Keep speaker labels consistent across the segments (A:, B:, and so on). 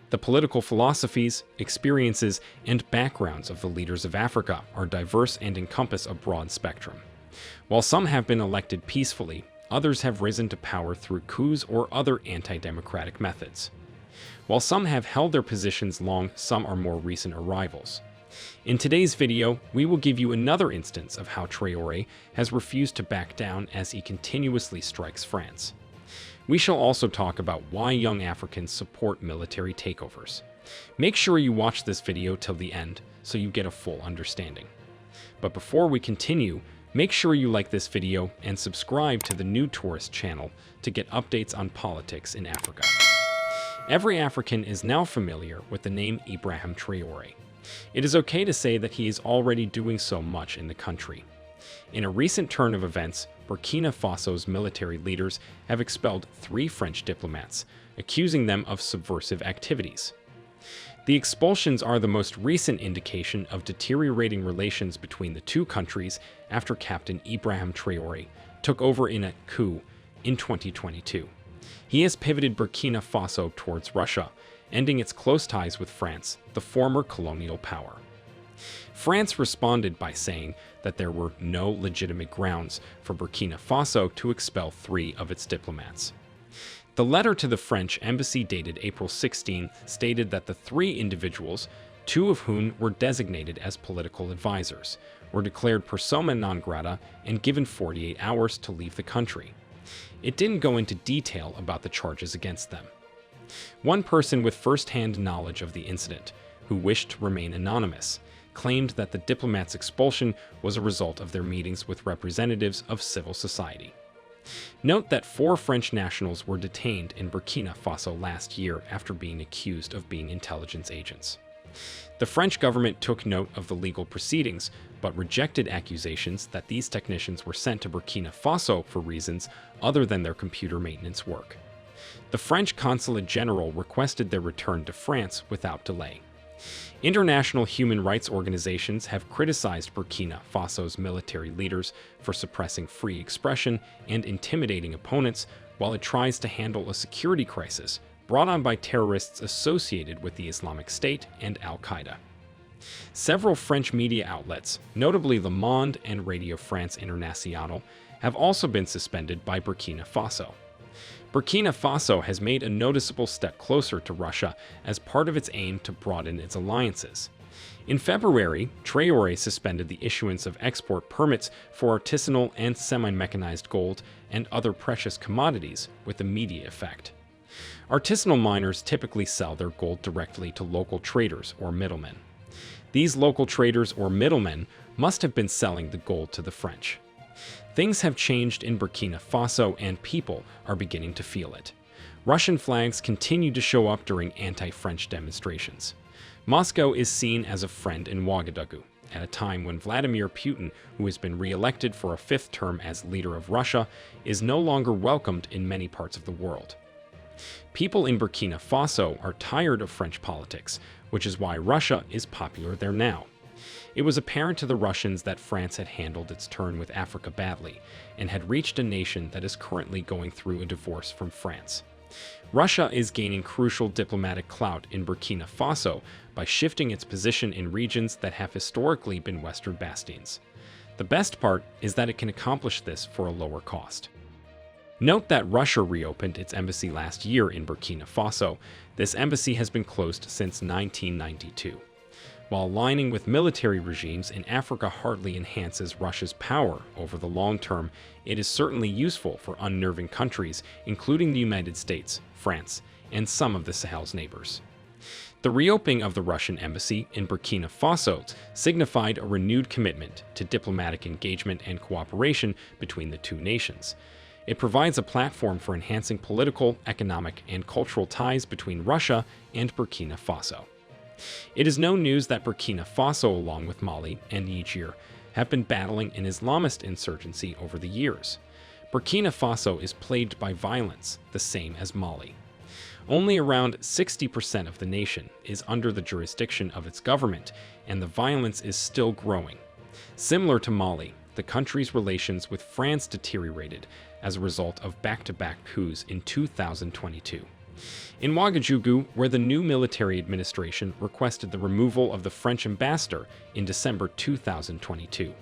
A: The political philosophies, experiences, and backgrounds of the leaders of Africa are diverse and encompass a broad spectrum. While some have been elected peacefully, others have risen to power through coups or other anti-democratic methods. While some have held their positions long, some are more recent arrivals. In today's video, we will give you another instance of how Traoré has refused to back down as he continuously strikes France. We shall also talk about why young Africans support military takeovers. Make sure you watch this video till the end so you get a full understanding. But before we continue, make sure you like this video and subscribe to the New Tourist channel to get updates on politics in Africa. Every African is now familiar with the name Ibrahim Traoré. It is okay to say that he is already doing so much in the country. In a recent turn of events, Burkina Faso's military leaders have expelled 3 French diplomats, accusing them of subversive activities. The expulsions are the most recent indication of deteriorating relations between the two countries after Captain Ibrahim Traoré took over in a coup in 2022. He has pivoted Burkina Faso towards Russia, ending its close ties with France, the former colonial power. France responded by saying that there were no legitimate grounds for Burkina Faso to expel 3 of its diplomats. The letter to the French embassy dated April 16 stated that the 3 individuals, 2 of whom were designated as political advisors, were declared persona non grata and given 48 hours to leave the country. It didn't go into detail about the charges against them. One person with first-hand knowledge of the incident, who wished to remain anonymous, claimed that the diplomats' expulsion was a result of their meetings with representatives of civil society. Note that 4 French nationals were detained in Burkina Faso last year after being accused of being intelligence agents. The French government took note of the legal proceedings, but rejected accusations that these technicians were sent to Burkina Faso for reasons other than their computer maintenance work. The French Consulate General requested their return to France without delay. International human rights organizations have criticized Burkina Faso's military leaders for suppressing free expression and intimidating opponents while it tries to handle a security crisis brought on by terrorists associated with the Islamic State and Al-Qaeda. Several French media outlets, notably Le Monde and Radio France Internationale, have also been suspended by Burkina Faso. Burkina Faso has made a noticeable step closer to Russia as part of its aim to broaden its alliances. In February, Traoré suspended the issuance of export permits for artisanal and semi-mechanized gold and other precious commodities with immediate effect. Artisanal miners typically sell their gold directly to local traders or middlemen. These local traders or middlemen must have been selling the gold to the French. Things have changed in Burkina Faso and people are beginning to feel it. Russian flags continue to show up during anti-French demonstrations. Moscow is seen as a friend in Ouagadougou, at a time when Vladimir Putin, who has been re-elected for a 5th term as leader of Russia, is no longer welcomed in many parts of the world. People in Burkina Faso are tired of French politics, which is why Russia is popular there now. It was apparent to the Russians that France had handled its turn with Africa badly and had reached a nation that is currently going through a divorce from France. Russia is gaining crucial diplomatic clout in Burkina Faso by shifting its position in regions that have historically been Western bastions. The best part is that it can accomplish this for a lower cost. Note that Russia reopened its embassy last year in Burkina Faso. This embassy has been closed since 1992. While aligning with military regimes in Africa hardly enhances Russia's power over the long term, it is certainly useful for unnerving countries, including the United States, France, and some of the Sahel's neighbors. The reopening of the Russian embassy in Burkina Faso signified a renewed commitment to diplomatic engagement and cooperation between the 2 nations. It provides a platform for enhancing political, economic, and cultural ties between Russia and Burkina Faso. It is no news that Burkina Faso, along with Mali and Niger, have been battling an Islamist insurgency over the years. Burkina Faso is plagued by violence, the same as Mali. Only around 60% of the nation is under the jurisdiction of its government, and the violence is still growing. Similar to Mali, the country's relations with France deteriorated as a result of back-to-back coups in 2022. In Ouagadougou, where the new military administration requested the removal of the French ambassador in December 2022.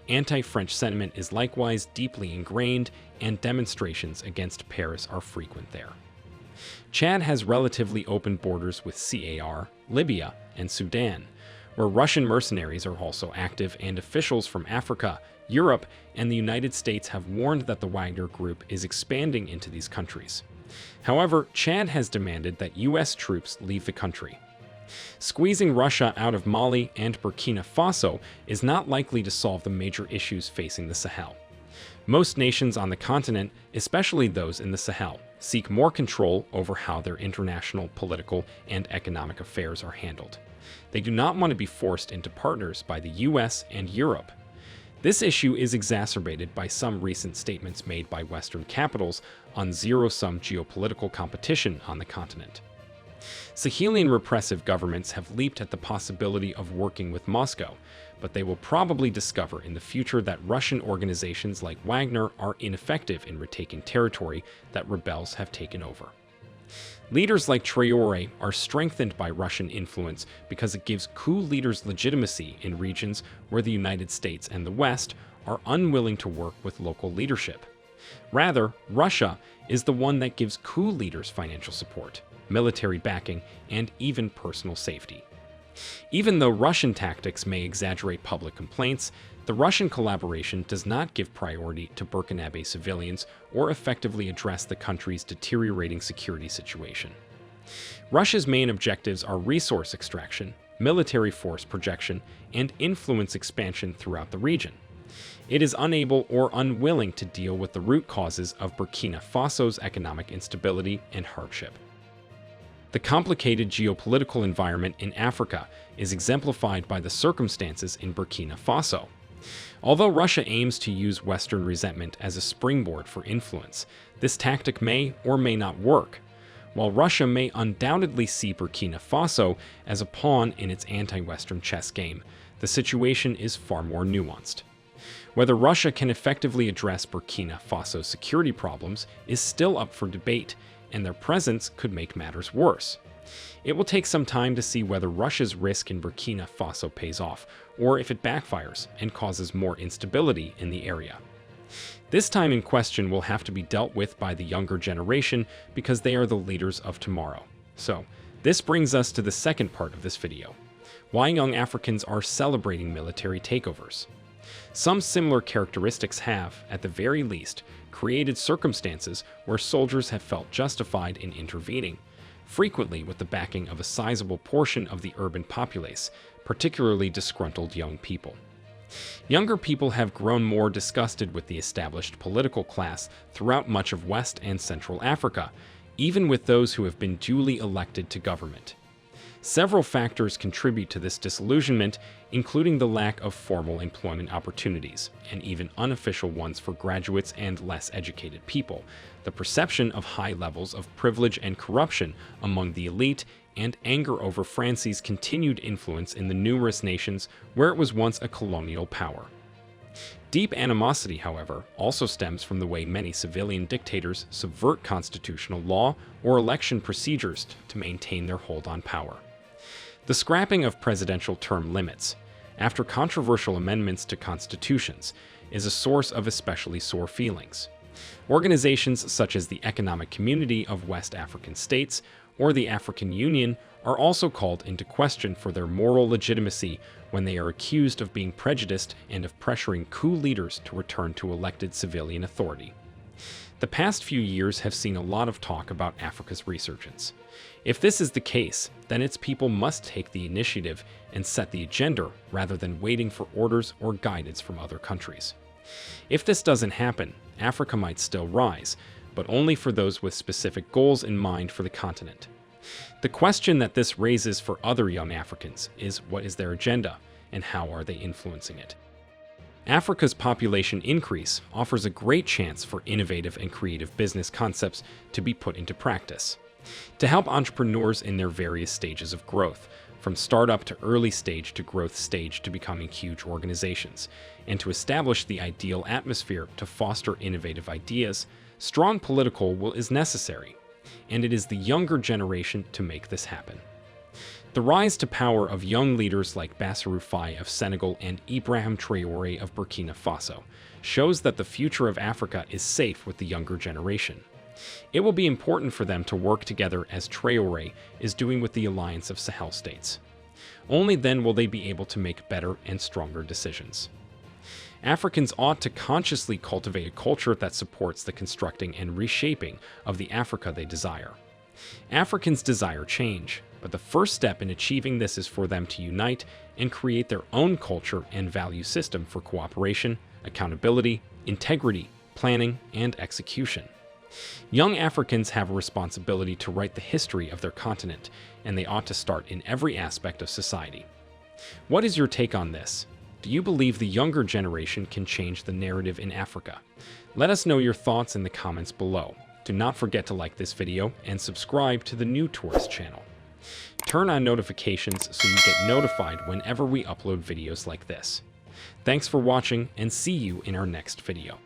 A: Anti-French sentiment is likewise deeply ingrained, and demonstrations against Paris are frequent there. Chad has relatively open borders with CAR, Libya, and Sudan, where Russian mercenaries are also active, and officials from Africa, Europe, and the United States have warned that the Wagner Group is expanding into these countries. However, Chad has demanded that U.S. troops leave the country. Squeezing Russia out of Mali and Burkina Faso is not likely to solve the major issues facing the Sahel. Most nations on the continent, especially those in the Sahel, seek more control over how their international, political, and economic affairs are handled. They do not want to be forced into partners by the US and Europe. This issue is exacerbated by some recent statements made by Western capitals on zero-sum geopolitical competition on the continent. Sahelian repressive governments have leaped at the possibility of working with Moscow, but they will probably discover in the future that Russian organizations like Wagner are ineffective in retaking territory that rebels have taken over. Leaders like Traore are strengthened by Russian influence because it gives coup leaders legitimacy in regions where the United States and the West are unwilling to work with local leadership. Rather, Russia is the one that gives coup leaders financial support, military backing, and even personal safety. Even though Russian tactics may exaggerate public complaints, the Russian collaboration does not give priority to Burkinabe civilians or effectively address the country's deteriorating security situation. Russia's main objectives are resource extraction, military force projection, and influence expansion throughout the region. It is unable or unwilling to deal with the root causes of Burkina Faso's economic instability and hardship. The complicated geopolitical environment in Africa is exemplified by the circumstances in Burkina Faso. Although Russia aims to use Western resentment as a springboard for influence, this tactic may or may not work. While Russia may undoubtedly see Burkina Faso as a pawn in its anti-Western chess game, the situation is far more nuanced. Whether Russia can effectively address Burkina Faso's security problems is still up for debate, and their presence could make matters worse. It will take some time to see whether Russia's risk in Burkina Faso pays off, or if it backfires and causes more instability in the area. This time in question will have to be dealt with by the younger generation because they are the leaders of tomorrow. So, this brings us to the second part of this video: why young Africans are celebrating military takeovers. Some similar characteristics have, at the very least, created circumstances where soldiers have felt justified in intervening, frequently with the backing of a sizable portion of the urban populace, particularly disgruntled young people. Younger people have grown more disgusted with the established political class throughout much of West and Central Africa, even with those who have been duly elected to government. Several factors contribute to this disillusionment, including the lack of formal employment opportunities, and even unofficial ones for graduates and less educated people, the perception of high levels of privilege and corruption among the elite, and anger over France's continued influence in the numerous nations where it was once a colonial power. Deep animosity, however, also stems from the way many civilian dictators subvert constitutional law or election procedures to maintain their hold on power. The scrapping of presidential term limits, after controversial amendments to constitutions, is a source of especially sore feelings. Organizations such as the Economic Community of West African States or the African Union are also called into question for their moral legitimacy when they are accused of being prejudiced and of pressuring coup leaders to return to elected civilian authority. The past few years have seen a lot of talk about Africa's resurgence. If this is the case, then its people must take the initiative and set the agenda rather than waiting for orders or guidance from other countries. If this doesn't happen, Africa might still rise, but only for those with specific goals in mind for the continent. The question that this raises for other young Africans is, what is their agenda, and how are they influencing it? Africa's population increase offers a great chance for innovative and creative business concepts to be put into practice. To help entrepreneurs in their various stages of growth, from startup to early stage to growth stage to becoming huge organizations, and to establish the ideal atmosphere to foster innovative ideas, strong political will is necessary. and it is the younger generation to make this happen. The rise to power of young leaders like Bassirou Faye of Senegal and Ibrahim Traore of Burkina Faso shows that the future of Africa is safe with the younger generation. It will be important for them to work together as Traoré is doing with the Alliance of Sahel States. Only then will they be able to make better and stronger decisions. Africans ought to consciously cultivate a culture that supports the constructing and reshaping of the Africa they desire. Africans desire change, but the first step in achieving this is for them to unite and create their own culture and value system for cooperation, accountability, integrity, planning, and execution. Young Africans have a responsibility to write the history of their continent, and they ought to start in every aspect of society. What is your take on this? Do you believe the younger generation can change the narrative in Africa? Let us know your thoughts in the comments below. Do not forget to like this video and subscribe to the New Tourist channel. Turn on notifications so you get notified whenever we upload videos like this. Thanks for watching, and see you in our next video.